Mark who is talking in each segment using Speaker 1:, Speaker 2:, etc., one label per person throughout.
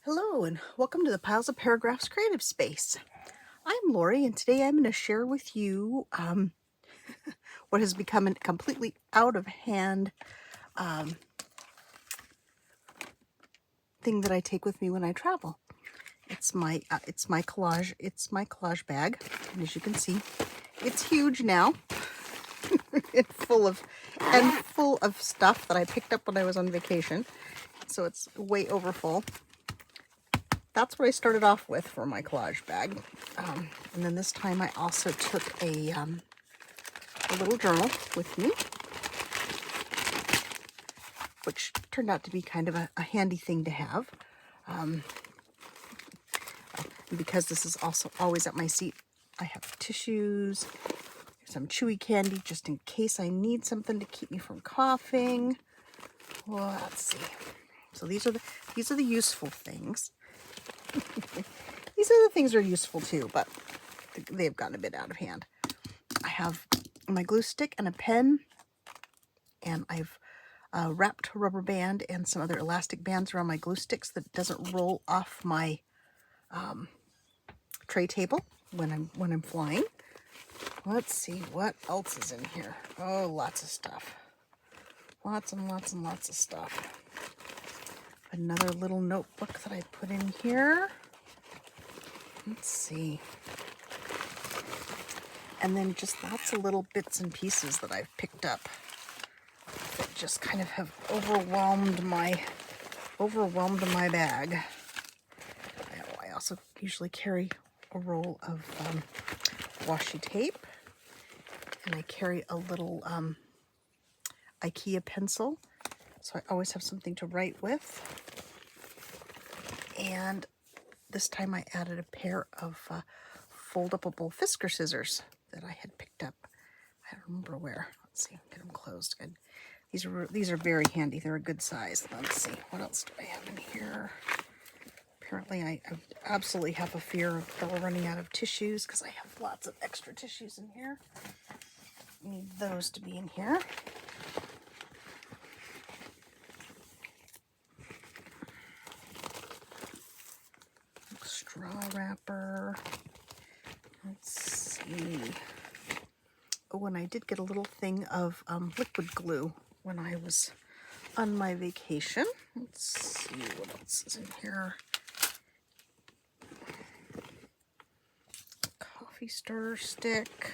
Speaker 1: Hello and welcome to the Piles of Paragraphs creative space. I'm Lori and today I'm going to share with you what has become a completely out of hand thing that I take with me when I travel. It's my collage bag, and as you can see, it's huge now. It's full of stuff that I picked up when I was on vacation, so it's way over full. That's what I started off with for my collage bag. And then this time I also took a little journal with me, which turned out to be kind of a handy thing to have. And because this is also always at my seat, I have tissues, some chewy candy just in case I need something to keep me from coughing. Well, let's see. So these are the useful things. These are the things that are useful too, but they've gotten a bit out of hand. I have my glue stick and a pen, and I've wrapped a rubber band and some other elastic bands around my glue sticks that doesn't roll off my tray table when I'm flying. Let's see what else is in here. Oh, lots of stuff. Lots and lots and lots of stuff. Another little notebook that I put in here. Let's see. And then just lots of little bits and pieces that I've picked up that just kind of have overwhelmed my bag. I also usually carry a roll of washi tape, and I carry a little IKEA pencil, so I always have something to write with. And this time I added a pair of fold-upable Fisker scissors that I had picked up. I don't remember where. Let's see, get them closed. Good. These are very handy. They're a good size. Let's see, what else do I have in here? Apparently I absolutely have a fear that we're running out of tissues because I have lots of extra tissues in here. I need those to be in here. Straw wrapper. Let's see. Oh, and I did get a little thing of liquid glue when I was on my vacation. Let's see what else is in here. Coffee starter stick.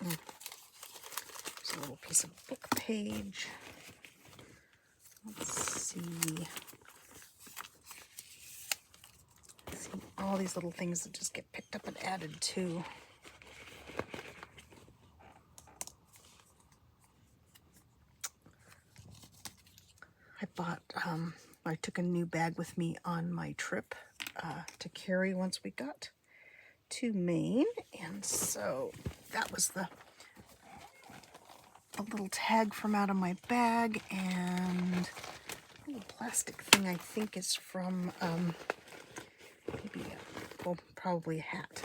Speaker 1: There's a little piece of book page. Let's see. All these little things that just get picked up and added to. I took a new bag with me on my trip to carry once we got to Maine, and so that was a little tag from out of my bag, and a little plastic thing I think is from probably a hat.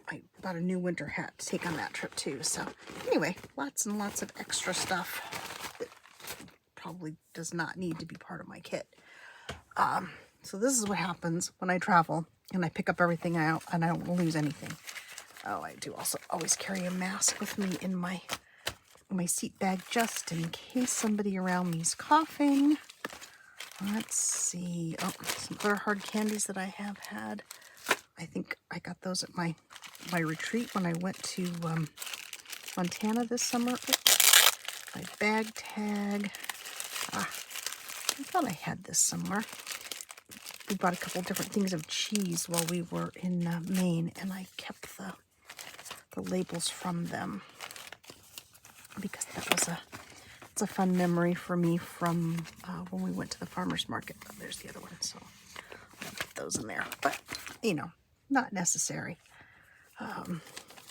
Speaker 1: I bought a new winter hat to take on that trip too. So anyway, lots and lots of extra stuff that probably does not need to be part of my kit. So this is what happens when I travel and I pick up everything out and I don't lose anything. Oh, I do also always carry a mask with me in my seat bag just in case somebody around me is coughing. Let's see. Oh, some other hard candies that I have had. I think I got those at my retreat when I went to Montana this summer. Oops. My bag tag. I thought I had this somewhere. We bought a couple different things of cheese while we were in Maine, and I kept the labels from them because that was it's a fun memory for me from when we went to the farmer's market. Oh, there's the other one, so I'll put those in there. But, not necessary.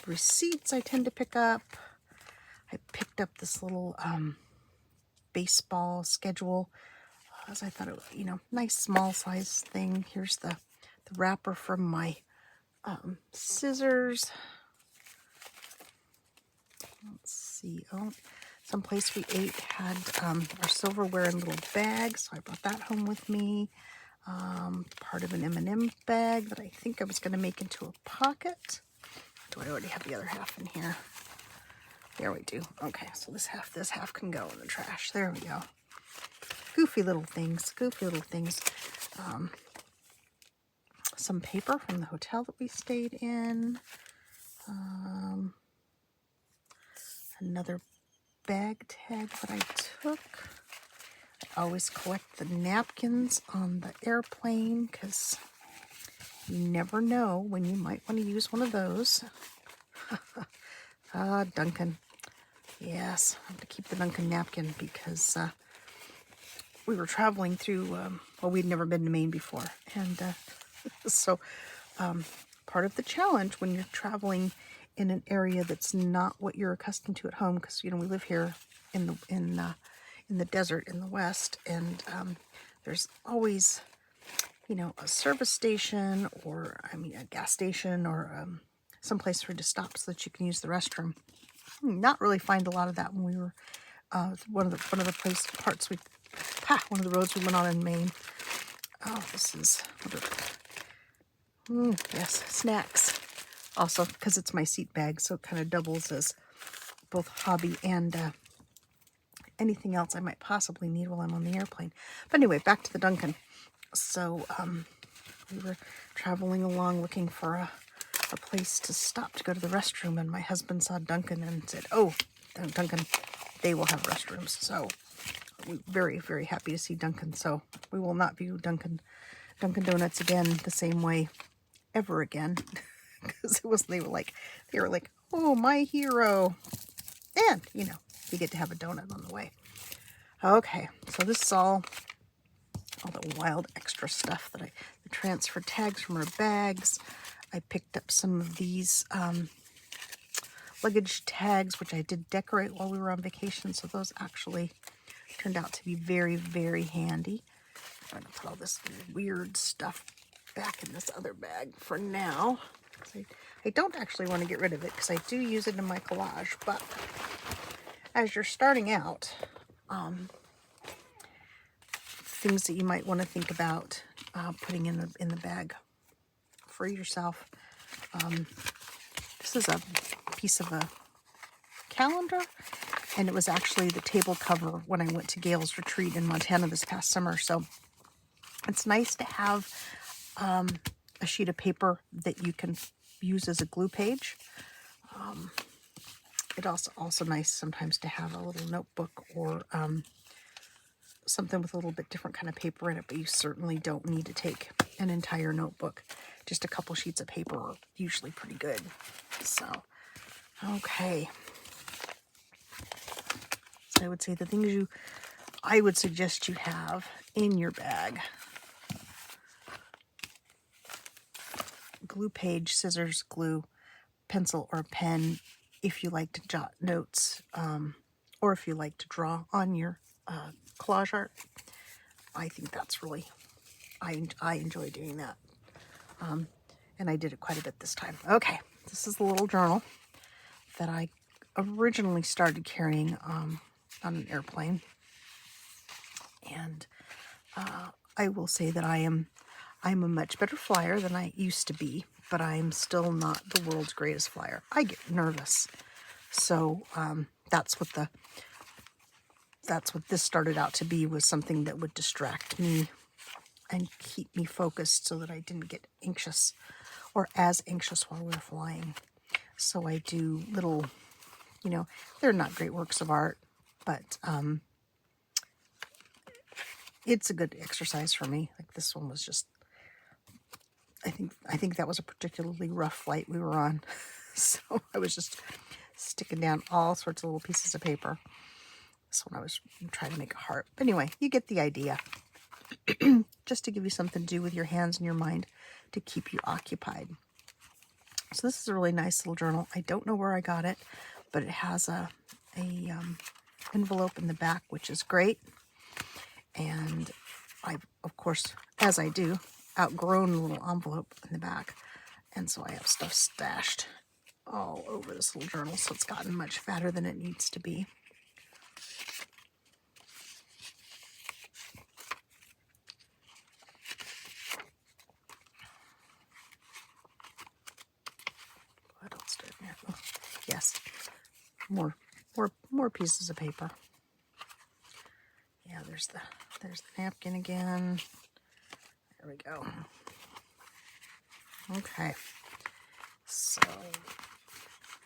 Speaker 1: Receipts I tend to pick up. I picked up this little baseball schedule as I thought it was, nice small size thing. Here's the wrapper from my scissors. Let's see. Oh, someplace we ate had our silverware in little bags, so I brought that home with me. Part of an M&M bag that I think I was going to make into a pocket. Do I already have the other half in here? There we do. Okay, so this half can go in the trash. There we go. Goofy little things, goofy little things. Some paper from the hotel that we stayed in. Another bag tag that I took. I always collect the napkins on the airplane because you never know when you might want to use one of those. Duncan. Yes, I have to keep the Duncan napkin because we were traveling through, well, we'd never been to Maine before. And so part of the challenge when you're traveling in an area that's not what you're accustomed to at home, because, you know, we live here in the desert in the West, and there's always, you know, a service station or, a gas station or some place for you to stop so that you can use the restroom. Not really find a lot of that when we were one of the roads we went on in Maine. Oh, this is yes, snacks. Also, because it's my seat bag, so it kind of doubles as both hobby and anything else I might possibly need while I'm on the airplane. But anyway, back to the Duncan. So we were traveling along looking for a place to stop to go to the restroom, and my husband saw Duncan and said, "Oh, Duncan, they will have restrooms." So we're very, very happy to see Duncan. So we will not view Dunkin' Donuts again the same way ever again, because they were like, "Oh, my hero," and you know, you get to have a donut on the way. Okay, so this is all the wild extra stuff that the transfer tags from our bags. I picked up some of these luggage tags, which I did decorate while we were on vacation, so those actually turned out to be very, very handy. I'm going to put all this weird stuff back in this other bag for now. I don't actually want to get rid of it because I do use it in my collage, but as you're starting out, things that you might want to think about putting in the bag for yourself. This is a piece of a calendar, and it was actually the table cover when I went to Gail's retreat in Montana this past summer. So it's nice to have a sheet of paper that you can use as a glue page. It's also nice sometimes to have a little notebook or something with a little bit different kind of paper in it, but you certainly don't need to take an entire notebook. Just a couple sheets of paper are usually pretty good. So, okay. So I would say the things I would suggest you have in your bag: glue page, scissors, glue, pencil or pen if you like to jot notes, or if you like to draw on your collage art. I think that's really, I enjoy doing that. And I did it quite a bit this time. Okay, this is the little journal that I originally started carrying on an airplane. And I will say that I'm a much better flyer than I used to be, but I'm still not the world's greatest flyer. I get nervous. So that's what this started out to be, was something that would distract me and keep me focused so that I didn't get anxious or as anxious while we were flying. So I do little, they're not great works of art, but it's a good exercise for me. Like this one was just, I think that was a particularly rough flight we were on. So I was just sticking down all sorts of little pieces of paper. This one I was trying to make a heart. But anyway, you get the idea. Just to give you something to do with your hands and your mind to keep you occupied. So this is a really nice little journal. I don't know where I got it, but it has a envelope in the back, which is great. And I've, of course, as I do, outgrown a little envelope in the back. And so I have stuff stashed all over this little journal, so it's gotten much fatter than it needs to be. More pieces of paper. Yeah, there's the napkin again. There we go. Okay, so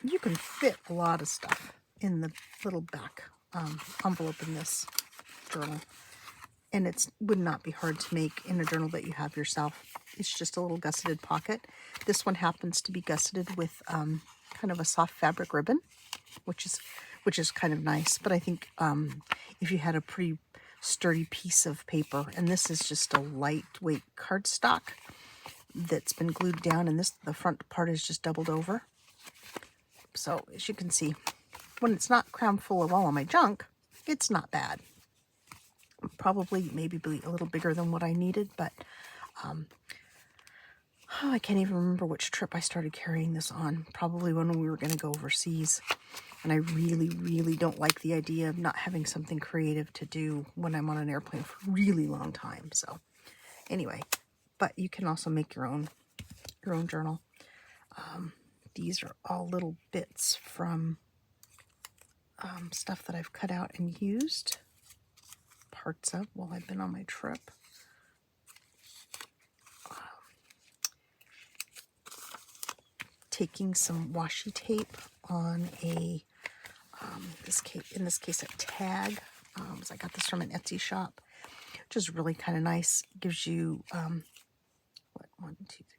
Speaker 1: you can fit a lot of stuff in the little back envelope in this journal, and it would not be hard to make in a journal that you have yourself. It's just a little gusseted pocket. This one happens to be gusseted with kind of a soft fabric ribbon, which is kind of nice. But I think if you had a pretty sturdy piece of paper, and this is just a lightweight cardstock that's been glued down, and the front part is just doubled over. So as you can see, when it's not crammed full of all of my junk, it's not bad. Probably maybe be a little bigger than what I needed, but I can't even remember which trip I started carrying this on. Probably when we were going to go overseas. And I really, really don't like the idea of not having something creative to do when I'm on an airplane for a really long time. So anyway, but you can also make your own journal. These are all little bits from stuff that I've cut out and used parts of while I've been on my trip. Taking some washi tape on a in this case a tag. So I got this from an Etsy shop, which is really kind of nice. Gives you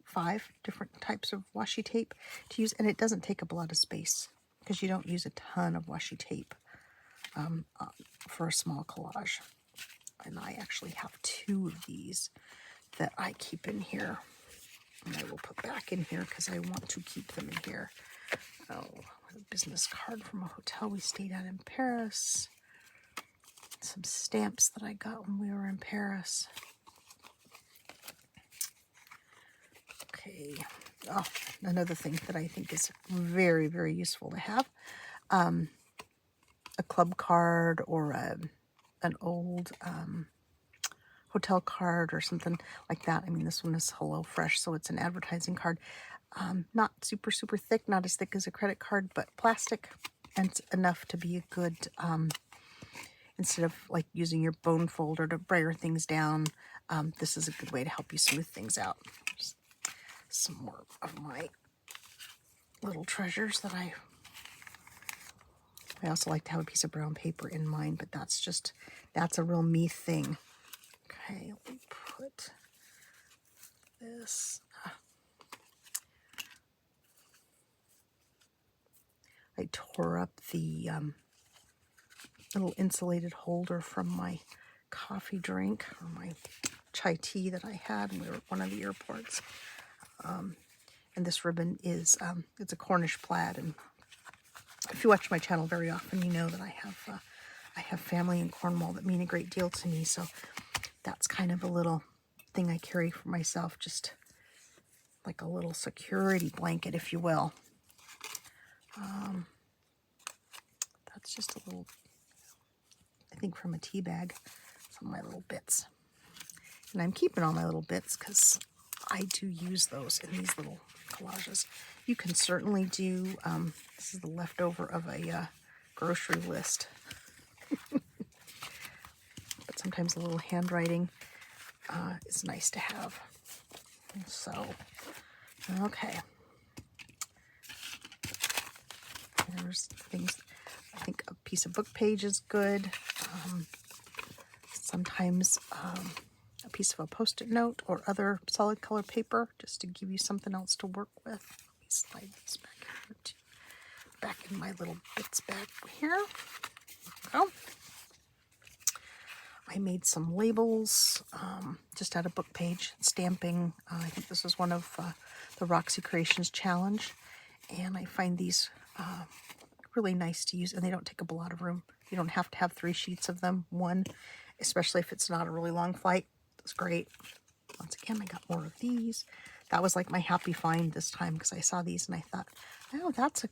Speaker 1: 5 different types of washi tape to use, and it doesn't take up a lot of space because you don't use a ton of washi tape for a small collage. And I actually have 2 of these that I keep in here, and I will put back in here because I want to keep them in here. Oh, a business card from a hotel we stayed at in Paris. Some stamps that I got when we were in Paris. Okay. Oh, another thing that I think is very, very useful to have. A club card or an old hotel card or something like that. I mean, this one is Hello Fresh, so it's an advertising card. Not super, super thick, not as thick as a credit card, but plastic, and it's enough to be a good, instead of like using your bone folder to brayer things down, this is a good way to help you smooth things out. Just some more of my little treasures that I also like to have a piece of brown paper in mine, but that's a real me thing. Okay, let me put this. I tore up the little insulated holder from my coffee drink or my chai tea that I had when we were at one of the airports. And this ribbon is, it's a Cornish plaid. And if you watch my channel very often, you know that I have family in Cornwall that mean a great deal to me. So that's kind of a little thing I carry for myself, just like a little security blanket, if you will. That's just a little, I think, from a tea bag, some of my little bits. And I'm keeping all my little bits because I do use those in these little collages. You can certainly do, this is the leftover of a grocery list. But sometimes a little handwriting is nice to have. So, okay. There's things, I think a piece of book page is good. Sometimes a piece of a Post-it note or other solid color paper just to give you something else to work with. Let me slide these back here too. Back in my little bits back here. There we go. I made some labels just out of book page stamping. I think this is one of the Roxy Creations Challenge, and I find these really nice to use, and they don't take up a lot of room. You don't have to have 3 sheets of them. One, especially if it's not a really long flight, it's great. Once again, I got more of these. That was like my happy find this time because I saw these and I thought, oh, that's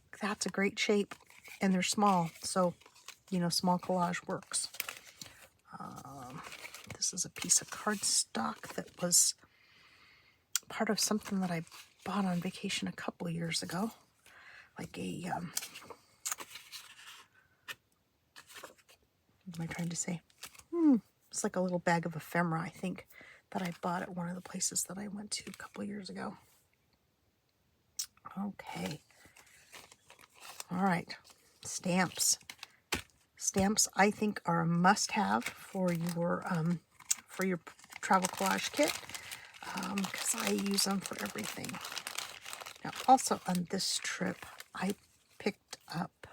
Speaker 1: a great shape, and they're small, so you know, small collage works. This is a piece of cardstock that was part of something that I bought on vacation a couple of years ago, like a What am I trying to say? It's like a little bag of ephemera, I think, that I bought at one of the places that I went to a couple of years ago. Okay. All right. Stamps. Stamps, I think, are a must-have for your travel collage kit, because I use them for everything. Now, also on this trip, I picked up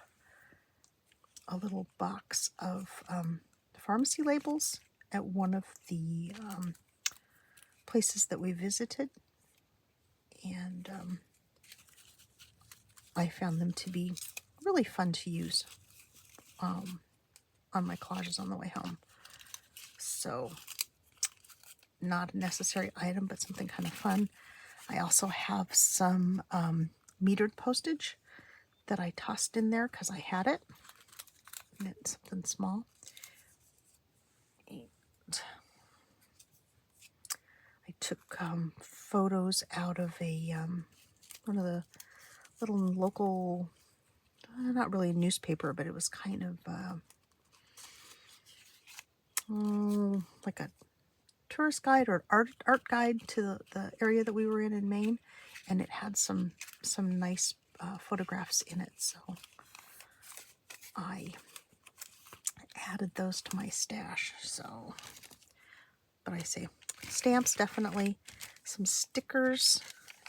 Speaker 1: a little box of pharmacy labels at one of the places that we visited, and I found them to be really fun to use on my collages on the way home. So, not a necessary item, but something kind of fun. I also have some metered postage that I tossed in there because I had it. And it's something small. And I took photos out of one of the little local, not really a newspaper, but it was kind of like a tourist guide or art guide to the area that we were in Maine, and it had some nice photographs in it, so I added those to my stash. So, but I say stamps, definitely. Some stickers,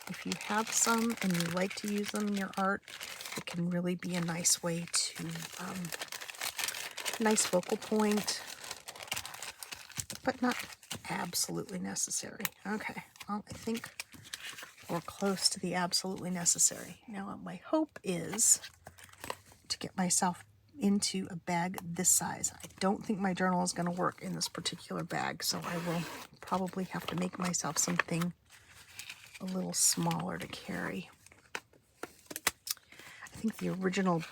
Speaker 1: if you have some and you like to use them in your art, it can really be a nice way to nice focal point, but not absolutely necessary. Okay, well, I think we're close to the absolutely necessary. Now, my hope is to get myself into a bag this size. I don't think my journal is going to work in this particular bag, so I will probably have to make myself something a little smaller to carry. I think the original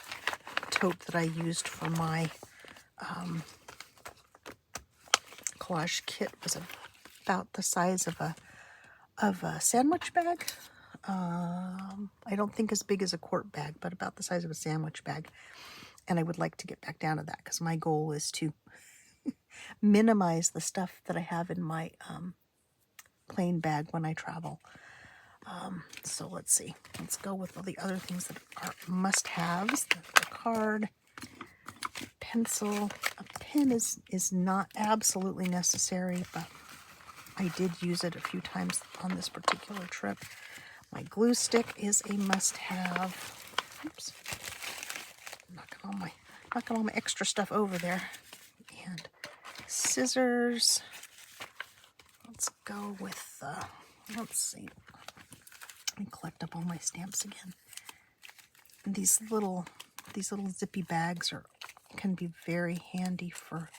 Speaker 1: tote that I used for my collage kit was about the size of a sandwich bag. I don't think as big as a quart bag, but about the size of a sandwich bag. And I would like to get back down to that because my goal is to minimize the stuff that I have in my plain bag when I travel. So let's see. Let's go with all the other things that are must-haves. The card, pencil. A pen is not absolutely necessary, but I did use it a few times on this particular trip. My glue stick is a must-have. Oops. Knocking all my extra stuff over there. And scissors. Let's go with, let's see. Let me collect up all my stamps again. And these little zippy bags can be very handy for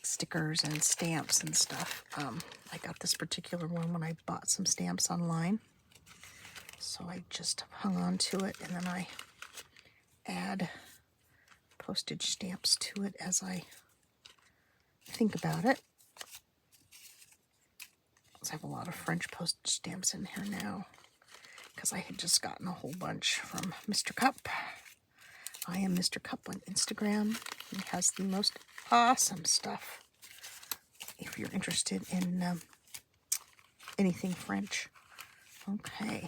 Speaker 1: stickers and stamps and stuff. I got this particular one when I bought some stamps online. So I just hung on to it, and then I add postage stamps to it as I think about it. I have a lot of French postage stamps in here now because I had just gotten a whole bunch from Mr. Cup. I am Mr. Cup on Instagram. He has the most awesome stuff if you're interested in anything French. Okay.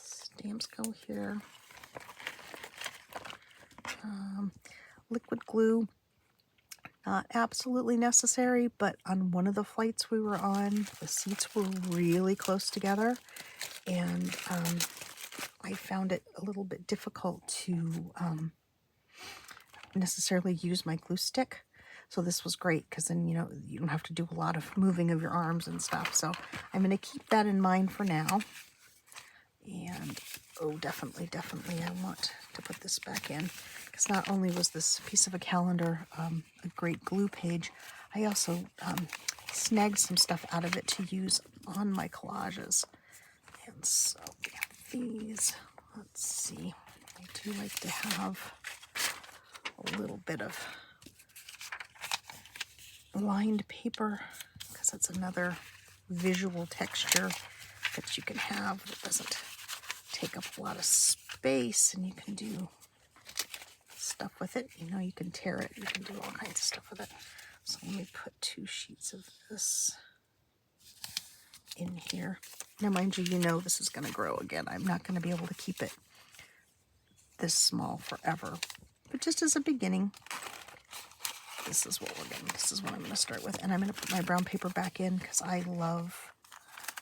Speaker 1: Stamps go here. Liquid glue, not absolutely necessary, but on one of the flights we were on, the seats were really close together, and I found it a little bit difficult to necessarily use my glue stick. So this was great because then, you don't have to do a lot of moving of your arms and stuff. So I'm going to keep that in mind for now. And, oh, definitely, I want to put this back in. Because not only was this piece of a calendar a great glue page, I also snagged some stuff out of it to use on my collages. And so we have these. Let's see. I do like to have a little bit of lined paper because that's another visual texture that you can have that doesn't take up a lot of space, and you can do stuff with it. You know, you can tear it. You can do all kinds of stuff with it. So let me put 2 sheets of this in here. Now, mind you, you know this is going to grow again. I'm not going to be able to keep it this small forever. But just as a beginning, this is what we're getting. This is what I'm going to start with. And I'm going to put my brown paper back in because I love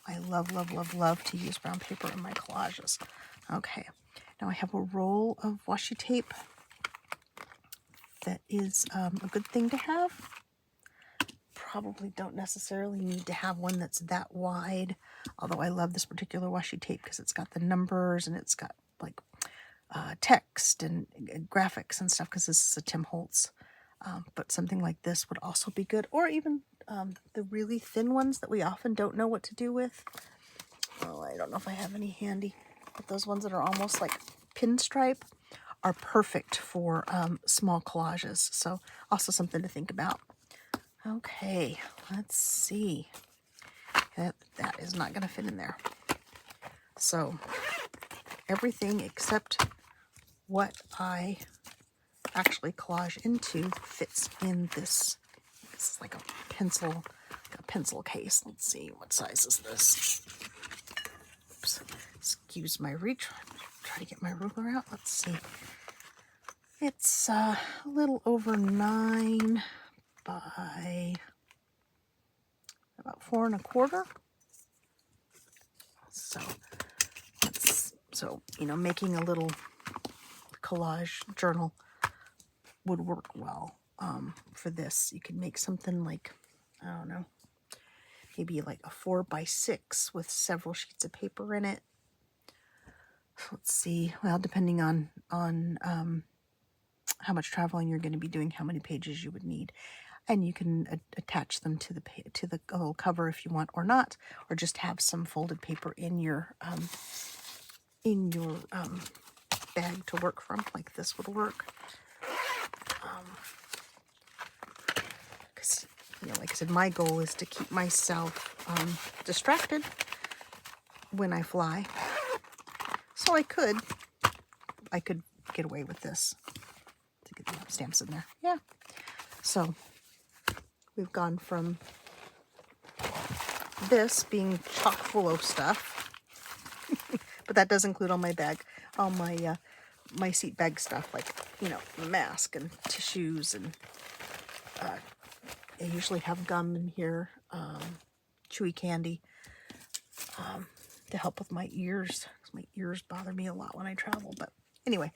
Speaker 1: to use brown paper in my collages. Okay, now I have a roll of washi tape. That is a good thing to have. Probably don't necessarily need to have one that's that wide, although I love this particular washi tape because it's got the numbers and it's got like text and graphics and stuff, because this is a Tim Holtz. But something like this would also be good, or even the really thin ones that we often don't know what to do with. Oh, I don't know if I have any handy, but those ones that are almost like pinstripe are perfect for small collages. So also something to think about. Okay, let's see. That is not going to fit in there. So everything except what I actually collage into fits in this. This is like a pencil case. Let's see, what size is this? Oops. Excuse my reach. Try to get my ruler out. Let's see. It's a little over 9 by about 4 1/4. So you know, making a little collage journal would work well for this. You could make something like, I don't know, maybe like a 4 by 6 with several sheets of paper in it. Let's see. Well, depending on how much traveling you're going to be doing, how many pages you would need. And you can attach them to the little cover if you want, or not, or just have some folded paper in your bag to work from, like this would work. Because you know, like I said, my goal is to keep myself distracted when I fly. So I could get away with this to get the stamps in there. Yeah. So we've gone from this being chock full of stuff, but that does include all my bag, all my my seat bag stuff, like, you know, mask and tissues, and I usually have gum in here, chewy candy, to help with my ears. My ears bother me a lot when I travel. But anyway,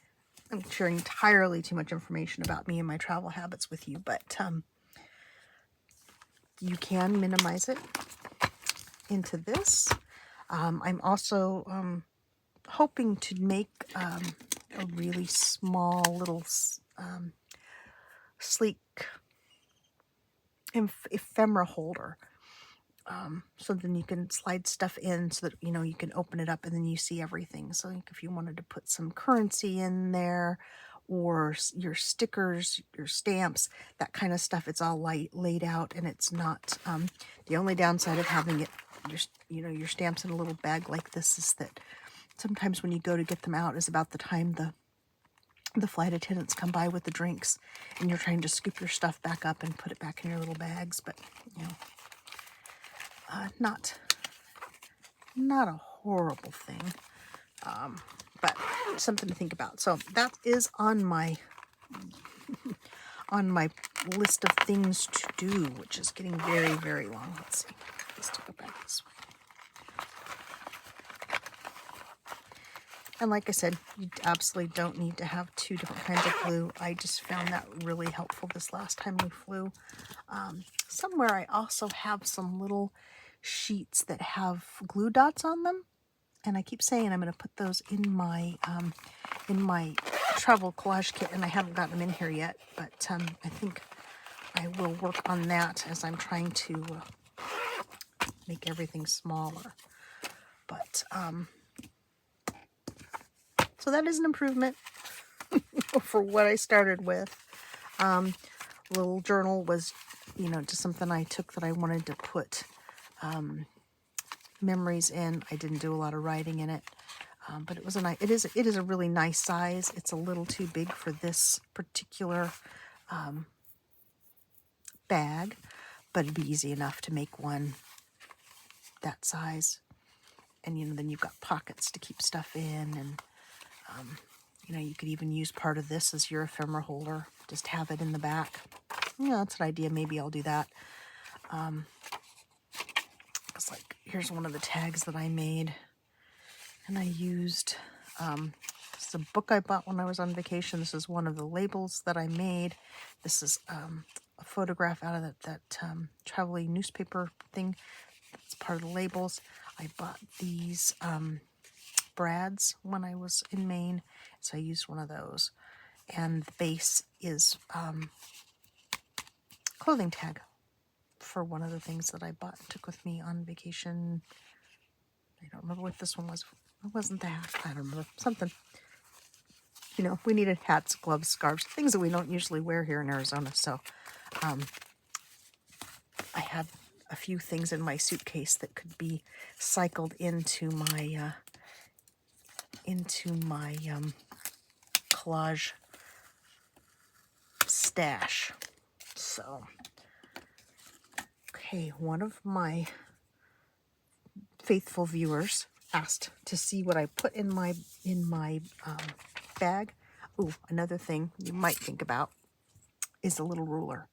Speaker 1: I'm sharing entirely too much information about me and my travel habits with you, but you can minimize it into this. I'm also hoping to make a really small little sleek ephemera holder. Something you can slide stuff in so that, you know, you can open it up and then you see everything. So like if you wanted to put some currency in there, or your stickers, your stamps, that kind of stuff, it's all laid out, and it's not, the only downside of having it, your stamps in a little bag like this, is that sometimes when you go to get them out is about the time the flight attendants come by with the drinks, and you're trying to scoop your stuff back up and put it back in your little bags. But, you know, not a horrible thing, but something to think about. So that is on my list of things to do, which is getting very, very long. Let's see. Let's take it back this way. And like I said, you absolutely don't need to have 2 different kinds of glue. I just found that really helpful this last time we flew. Somewhere I also have some little sheets that have glue dots on them, and I keep saying I'm going to put those in my travel collage kit, and I haven't gotten them in here yet, but I think I will work on that as I'm trying to make everything smaller. But so that is an improvement for what I started with. Little journal was, you know, just something I took that I wanted to put memories in. I didn't do a lot of writing in it. But it was it is a really nice size. It's a little too big for this particular bag, but it'd be easy enough to make one that size. And, you know, then you've got pockets to keep stuff in, and, you know, you could even use part of this as your ephemera holder. Just have it in the back. Yeah, that's an idea. Maybe I'll do that. It's like, here's one of the tags that I made, and I used, this is a book I bought when I was on vacation. This is one of the labels that I made. This is a photograph out of that traveling newspaper thing. It's part of the labels. I bought these brads when I was in Maine, so I used one of those. And the base is clothing tag for one of the things that I bought and took with me on vacation. I don't remember what this one was. It wasn't that. I don't remember. Something. You know, we needed hats, gloves, scarves, things that we don't usually wear here in Arizona. So I had a few things in my suitcase that could be cycled into my collage stash. So, okay, one of my faithful viewers asked to see what I put in my bag. Oh, another thing you might think about is a little ruler.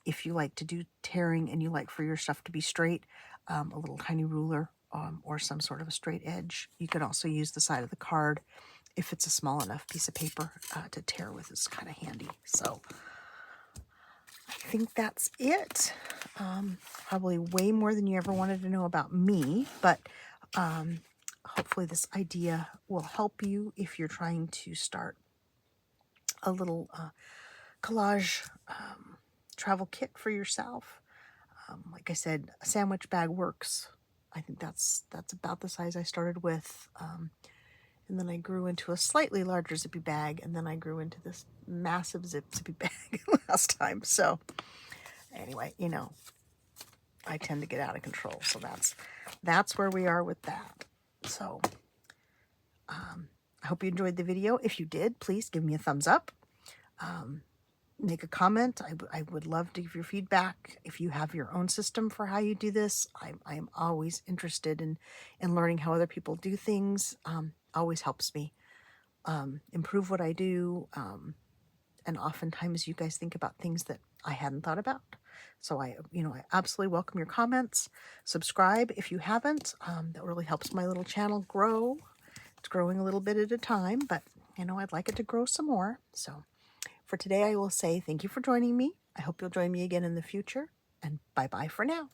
Speaker 1: If you like to do tearing and you like for your stuff to be straight, a little tiny ruler or some sort of a straight edge. You can also use the side of the card if it's a small enough piece of paper to tear with. It's kind of handy. So I think that's it. Probably way more than you ever wanted to know about me, but hopefully this idea will help you if you're trying to start a little collage travel kit for yourself. Like I said, a sandwich bag works. I think that's about the size I started with. And then I grew into a slightly larger zippy bag, and then I grew into this massive zippy bag last time. So anyway, you know, I tend to get out of control. So that's where we are with that. So I hope you enjoyed the video. If you did, please give me a thumbs up. Make a comment. I would love to give your feedback. If you have your own system for how you do this, I am always interested in learning how other people do things. Always helps me improve what I do. And oftentimes you guys think about things that I hadn't thought about. So I absolutely welcome your comments. Subscribe if you haven't. That really helps my little channel grow. It's growing a little bit at a time, but you know, I'd like it to grow some more. So for today, I will say thank you for joining me. I hope you'll join me again in the future, and bye-bye for now.